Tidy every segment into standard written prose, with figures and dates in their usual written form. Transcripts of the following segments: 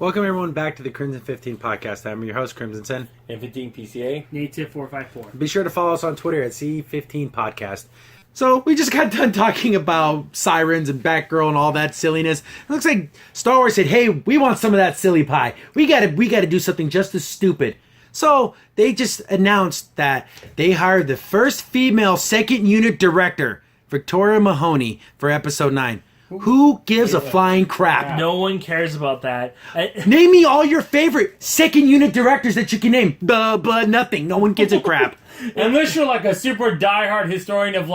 Welcome everyone back to the Crimson 15 podcast. I'm your host, Crimson Sen. M15 PCA. Native 454. Be sure to follow us on Twitter at C15 Podcast. So we just got done talking about Sirens and Batgirl and all that silliness. It looks like Star Wars said, "Hey, we want some of that silly pie. We gotta do something just as stupid." So they just announced that they hired the first female second unit director, Victoria Mahoney, for Episode 9. Who gives a flying crap? No one cares about that. Name me all your favorite second unit directors that you can name. But nothing. No one gives a crap. Unless you're like a super diehard historian of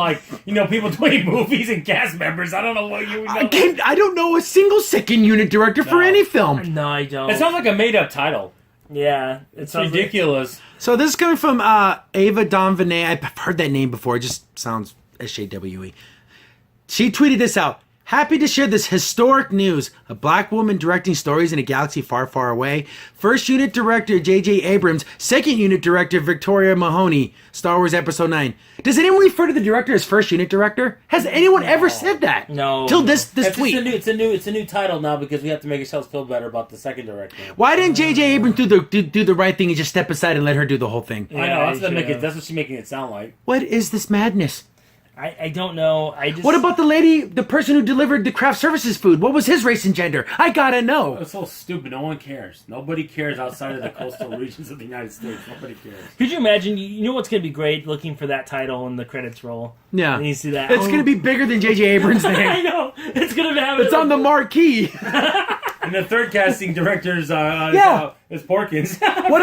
people doing movies and cast members. I don't know what you would know. I don't know a single second unit director for any film. No, I don't. It sounds like a made-up title. Yeah. It's ridiculous. So this is coming from Ava Donvanay. I've heard that name before. It just sounds SJW. She tweeted this out. Happy to share this historic news. A black woman directing stories in a galaxy far, far away. First unit director J.J. Abrams. Second unit director Victoria Mahoney. Star Wars Episode 9. Does anyone refer to the director as first unit director? Has anyone ever said that? No. Till this tweet. It's a new title now because we have to make ourselves feel better about the second director. Why didn't J.J. Abrams do the right thing and just step aside and let her do the whole thing? I know, that's what she's making it sound like. What is this madness? I don't know. What about the person who delivered the craft services food? What was his race and gender? I gotta know. It's so stupid. No one cares. Nobody cares outside of the coastal regions of the United States. Nobody cares. Could you imagine? You know what's going to be great? Looking for that title when the credits roll. Yeah. And you see that. It's going to be bigger than J.J. Abrams' name. I know. It's going to have. It's on the marquee. And the third casting director is Porkins. What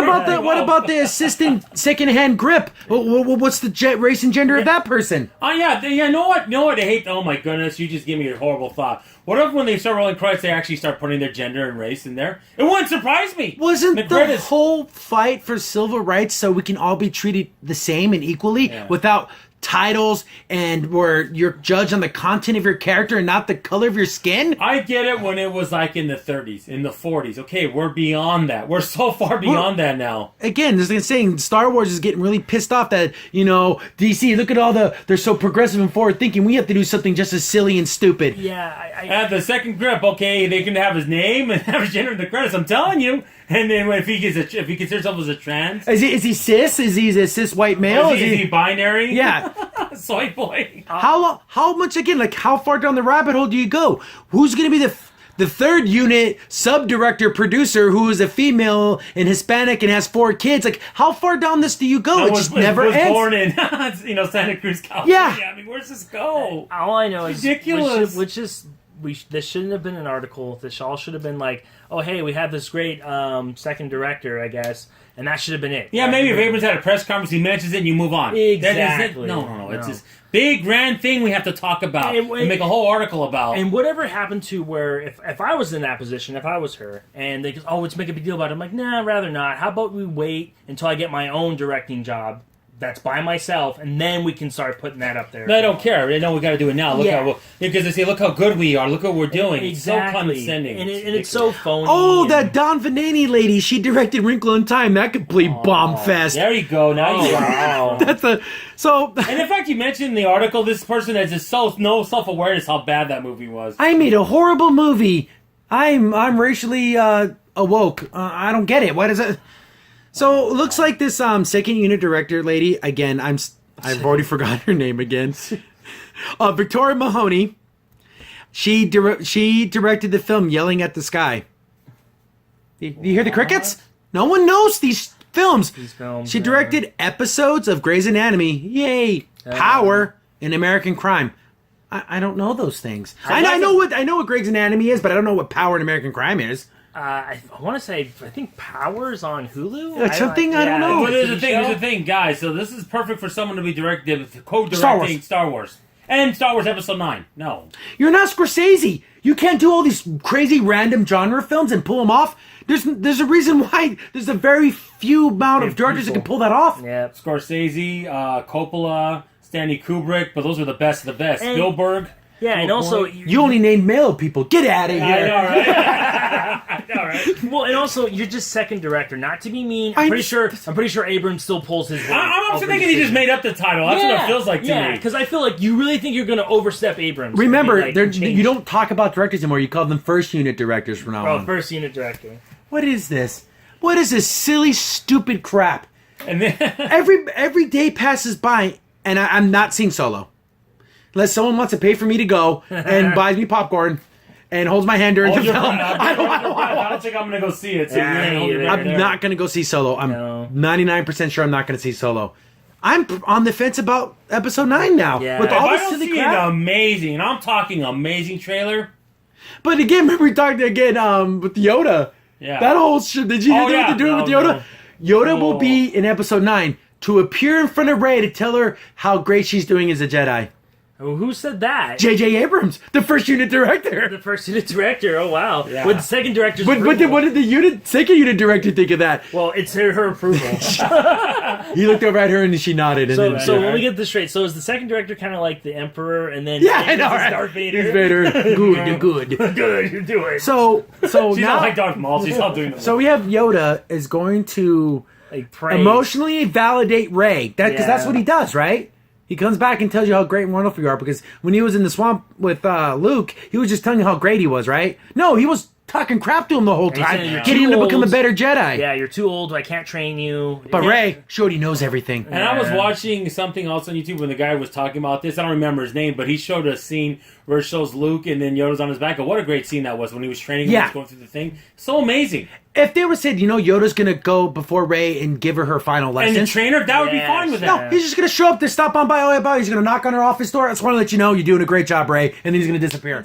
about the assistant second-hand grip? What's the race and gender of that person? Oh yeah, you know what? I hate. Oh my goodness, you just gave me a horrible thought. What if when they start rolling credits, they actually start putting their gender and race in there? It wouldn't surprise me. Wasn't the whole fight for civil rights so we can all be treated the same and equally without titles and where you're judged on the content of your character and not the color of your skin? I get it when it was like in the 30s, in the 40s. Okay, we're beyond that. We're so far beyond that now. Again, this is saying Star Wars is getting really pissed off that, DC, look at they're so progressive and forward thinking. We have to do something just as silly and stupid. Yeah, At the second grip, okay, they can have his name and have his gender in the credits. I'm telling you. And then if he considers himself as a trans, is he cis? Is he a cis white male? Is he binary? Yeah. Soy boy. How much again? Like how far down the rabbit hole do you go? Who's going to be the third unit sub-director producer who is a female and Hispanic and has 4 kids? Like how far down this do you go? It just never ends. Born in Santa Cruz, California. Yeah. I mean, where's this go? All I know is ridiculous. This shouldn't have been an article. This all should have been like, oh hey, we have this great second director, I guess, and that should have been it. Yeah, maybe if Abrams had a press conference, he mentions it and you move on. Exactly. No. It's this big grand thing we have to talk about and make a whole article about. And whatever happened to where if I was in that position, if I was her, and they go, oh, let's make a big deal about it. I'm like, nah, rather not. How about we wait until I get my own directing job that's by myself, and then we can start putting that up there. No, I don't care. They know we got to do it now. Because they say, look how good we are. Look what we're doing. Exactly. It's so condescending. And it's so phony. Oh, that Don Vanini lady. She directed Wrinkle in Time. That complete bomb fest. There you go. Now you are. And in fact, you mentioned in the article, this person has just no self-awareness how bad that movie was. I made a horrible movie. I'm racially awoke. I don't get it. What is it? So it looks like this second unit director lady, again, I've already forgotten her name again. Victoria Mahoney. She directed the film Yelling at the Sky. Do you hear the crickets? No one knows these films. She directed episodes of Grey's Anatomy. Yay! Power and American Crime. I don't know those things. I know what Grey's Anatomy is, but I don't know what Power and American Crime is. I want to say, I think Power's on Hulu? I don't know. Well, there's the thing, guys. So this is perfect for someone to be co-directing Star Wars. And Star Wars Episode 9. No. You're not Scorsese. You can't do all these crazy random genre films and pull them off. There's a reason why there's a very few amount of directors that can pull that off. Yeah. Scorsese, Coppola, Stanley Kubrick, but those are the best of the best. Spielberg. Yeah, and also... You only named male people. Get out of here. I know, right? I know, right? Well, and also, you're just second director. Not to be mean, I'm pretty sure Abrams still pulls his weight. I'm also thinking he just made up the title. That's what it feels like to me. Yeah, because I feel like you really think you're going to overstep Abrams. Remember, you don't talk about directors anymore. You call them first unit directors from now on. First unit director. what is this? What is this silly, stupid crap? And then Every day passes by, and I'm not seeing Solo. Unless someone wants to pay for me to go and buys me popcorn and holds my hand during the film. I don't think I'm going to go see it. So I'm not going to go see Solo. I'm 99% sure I'm not going to see Solo. I'm on the fence about Episode 9 now. Yeah. With If all I this don't silly see crap. an amazing, and I'm talking amazing trailer. But again, remember we talked again with Yoda. Yeah. That whole shit. Did you hear what they're doing with Yoda? Yoda will be in Episode 9 to appear in front of Rey to tell her how great she's doing as a Jedi. Oh, who said that? J.J. Abrams, the first unit director. The first unit director. Oh wow. Yeah. With the second director's But approval. what did the second unit director think of that? Well, it's her approval. He looked over at her and she nodded. And So, then, so when we get this straight, so is the second director kind of like the Emperor, and then yeah, I know, Abrams is right? Darth Vader? He's Vader. Good. Good, you do it. So She's now, not like Darth Maul. She's not doing the so we have Yoda is going to Like praise. emotionally validate Rey. Because that's Yeah. what he does, right? He comes back and tells you how great and wonderful you are. Because when he was in the swamp with Luke, he was just telling you how great he was, right? No, he was talking crap to him the whole he's time, saying you're getting him too to become a old. better Jedi. Yeah, you're too old. I can't train you. But Yeah. Rey showed he knows everything. And I was Yeah. watching something else on YouTube when the guy was talking about this. I don't remember his name, but he showed a scene where it shows Luke and then Yoda's on his back. And what a great scene that was when he was training and Yeah. he was going through the thing. So amazing. If they were said, Yoda's gonna go before Rey and give her final And lessons. the trainer, that would be Yes. fine with No, that. he's just gonna show up to stop on by Oyabao. He's gonna knock on her office door. I just want to let you know you're doing a great job, Rey, and then he's gonna disappear.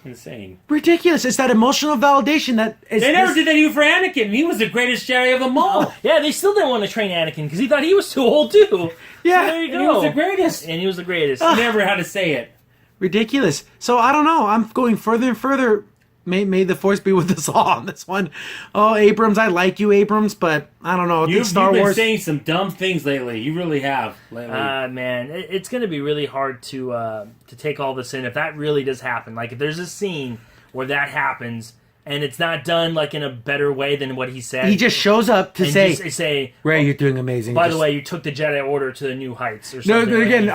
Insane. Ridiculous! It's that emotional validation that is. They never did that even for Anakin. And he was the greatest Jedi of them all. Yeah, they still didn't want to train Anakin because he thought he was too old too. Yeah, so there you And go. he was the greatest. And he was the greatest. He never had to say it. ridiculous. So I don't know. I'm going further and further. May the force be with us all on this one. Oh, Abrams, I like you, Abrams, but I don't know. I think You've Star been Wars. saying some dumb things lately. You really have lately. Man, it's going to be really hard to take all this in if that really does happen. Like if there's a scene where that happens and it's not done like in a better way than what he said. He just shows up to and say, just say, "Ray, you're doing amazing." by Just- the way, you took the Jedi Order to the new heights or No, something. but again,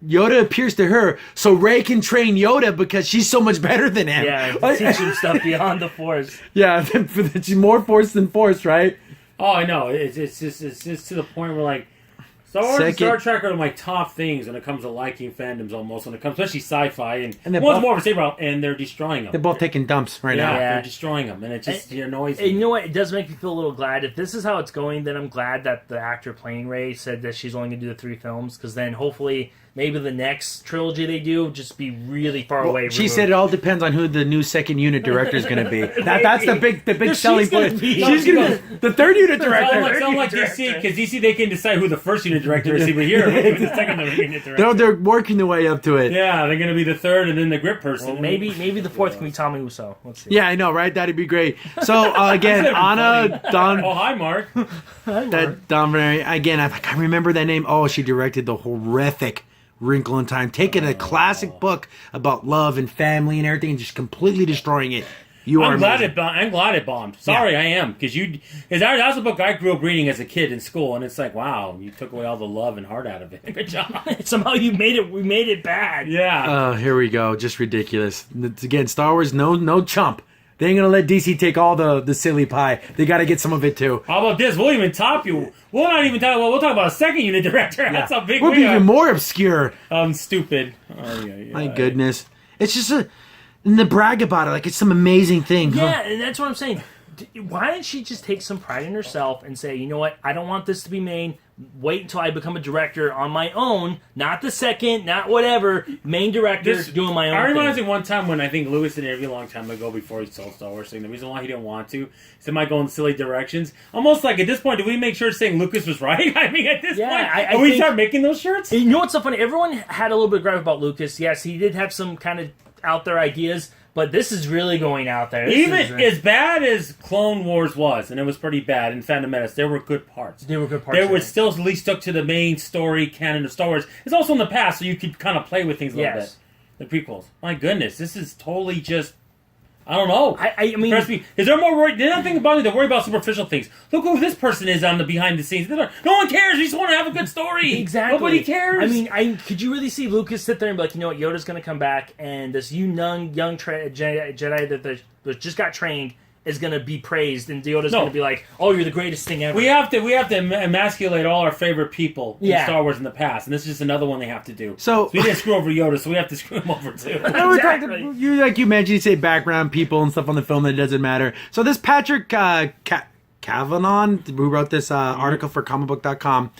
Yoda appears to her, so Rey can train Yoda because she's so much better than him. yeah, teach him stuff beyond the Force. Yeah, she's more force than force, right? Oh, I know. It's just to the point where like Star Wars and Star Trek are my top things when it comes to liking fandoms. Almost when it comes, especially sci-fi, and they're one's both- more of a saber out, and they're destroying them. They're both taking dumps right yeah, now. they're destroying them, and it just annoys And me. you know what? It does make me feel a little glad. If this is how it's going, then I'm glad that the actor playing Rey said that she's only going to do the 3 films, because then hopefully maybe the next trilogy they do will just be really far away. She removed. said it all depends on who the new second unit director is going to be. That's the big She's selling gonna point. be- She's going to be the third unit director. Sound like DC, because DC they can decide who the first unit director is. But here, we're doing the second unit director. They're working their way up to it. Yeah, they're going to be the third, and then the grip person. Well, maybe the 4th can be Tommy Wiseau. Let's see. Yeah, I know, right? That'd be great. So again, Anna Don. Oh, hi, Mark. That Don again. I can't remember that name. Oh, she directed the horrific Wrinkle in Time, taking a classic book about love and family and everything, and just completely destroying it. You are I'm glad amazing. I'm glad it bombed. Sorry, I am, because that's a book I grew up reading as a kid in school, and it's like, wow, you took away all the love and heart out of it. Good job. Somehow we made it bad. Yeah. Here we go. Just ridiculous. Again, Star Wars, no chump. They ain't gonna let DC take all the silly pie. They got to get some of it too. How about this? We'll even top you. We'll not even talk. Well, we'll talk about a second unit director. That's how big We'll we be are. even more obscure. Stupid. Oh, yeah. My goodness, it's just and to brag about it like it's some amazing thing. Yeah, Huh? and that's what I'm saying. Why didn't she just take some pride in herself and say, you know what, I don't want this to be made. Wait until I become a director on my own, not the second, not whatever, main director, doing my own I thing. reminds me one time when I think Lewis did an interview a long time ago before he sold Star Wars thing. The reason why he didn't want to is it might go in silly directions. Almost like at this point, do we make sure saying Lucas was right? I mean, at this point, I do we think- start making those shirts? You know what's so funny? Everyone had a little bit of gripe about Lucas. Yes, he did have some kind of out there ideas, but this is really going out there. This Even as bad as Clone Wars was, and it was pretty bad, in Phantom Menace, there were good parts. They were good parts. They of were it. still at least stuck to the main story canon of Star Wars. It's also in the past, so you could kind of play with things a little Yes. bit. The prequels. My goodness, this is totally just... I don't know. I mean, Trust me, is there more worry? There's nothing about me to worry about superficial things. Look who this person is on the behind the scenes. No one cares. We just want to have a good story. Exactly. Nobody cares. I mean, could you really see Lucas sit there and be like, you know what, Yoda's going to come back, and this young Jedi that just got trained is going to be praised, and Yoda's going to be like, "Oh, you're the greatest thing ever." We have to emasculate all our favorite people in Yeah. Star Wars in the past, and this is just another one they have to do. So we didn't screw over Yoda, so we have to screw him over too. Exactly. Like you mentioned, you say background people and stuff on the film that doesn't matter. So this Patrick Cavanon, who wrote this article for comicbook.com,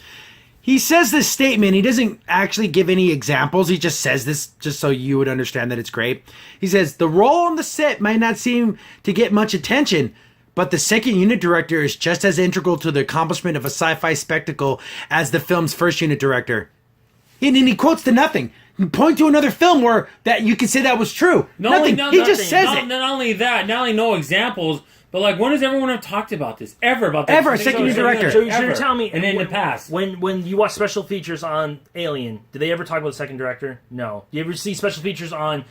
he says this statement. He doesn't actually give any examples. He just says this just so you would understand that it's great. He says, the role on the set might not seem to get much attention, but the second unit director is just as integral to the accomplishment of a sci-fi spectacle as the film's first unit director. And then he quotes to nothing. Point to another film where that you can say that was true. Nothing. He just says it. Not only that, not only no examples, but like, when has everyone have talked about this? Ever about this? Ever, a second unit director. So you're telling me, and in the past, when you watch special features on Alien, do they ever talk about the second director? No. Do you ever see special features on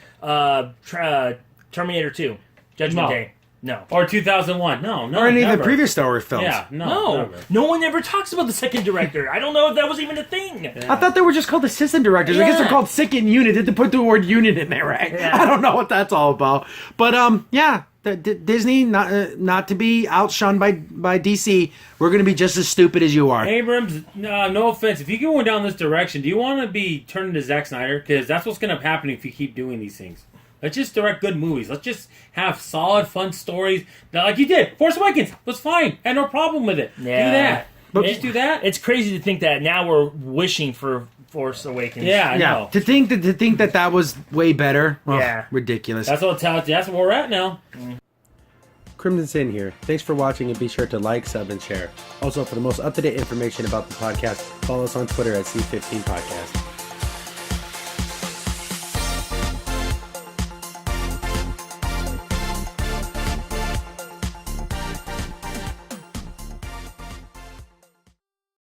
Terminator 2, Judgment Day? No. Or 2001? No. Or any never. of the previous Star Wars films. Yeah, No. never. No one ever talks about the second director. I don't know if that was even a thing. I thought they were just called assistant directors. I guess they're Yeah. called second unit. They had to put the word unit in there, right? Yeah. I don't know what that's all about. But Disney, not to be outshone by DC, we're going to be just as stupid as you are. Abrams, no offense. If you go down this direction, do you want to be turned into Zack Snyder? Because that's what's going to happen if you keep doing these things. Let's just direct good movies. Let's just have solid, fun stories. Now, like you did. Force Awakens was fine. Had no problem with it. Yeah. Do that. But just do that. It's crazy to think that now we're wishing for Force Awakens. Yeah, I know. To think that was way better. Well, Yeah. ridiculous. That's what that's where we're at now. Crimson Sin here. Thanks for watching, and be sure to like, sub, and share. Also, for the most up-to-date information about the podcast, follow us on Twitter at C15 Podcast.